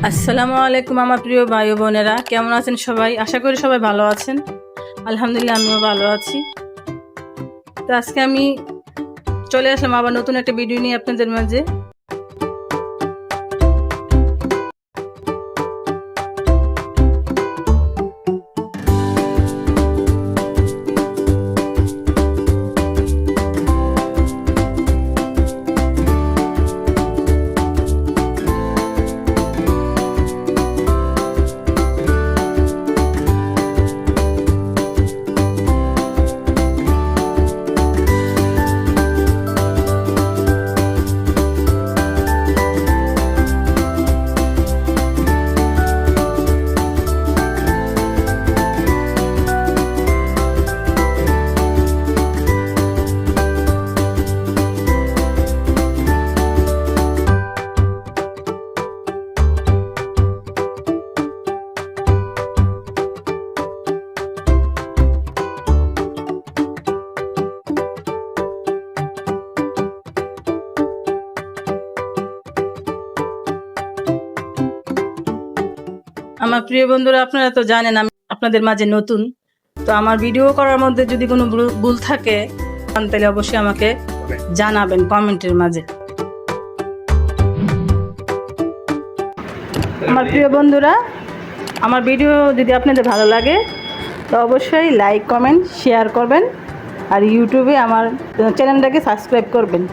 আসসালামু আলাইকুম আমার প্রিয় ভাই ও বোনেরা, কেমন আছেন সবাই? আশা করি সবাই ভালো আছেন। আলহামদুলিল্লাহ আমিও ভালো আছি। তো আজকে আমি চলে আসলাম আবার নতুন একটা ভিডিও নিয়ে আপনাদের মাঝে। আমার প্রিয় বন্ধুরা, আপনারা তো জানেন আমি আপনাদের মাঝে নতুন। তো আমার ভিডিও করার মধ্যে যদি কোনো ভুল থাকে তাহলে অবশ্যই আমাকে জানাবেন কমেন্টের মাঝে। আমার প্রিয় বন্ধুরা, আমার ভিডিও যদি আপনাদের ভালো লাগে তো অবশ্যই লাইক কমেন্ট শেয়ার করবেন আর ইউটিউবে আমার চ্যানেলটাকে সাবস্ক্রাইব করবেন।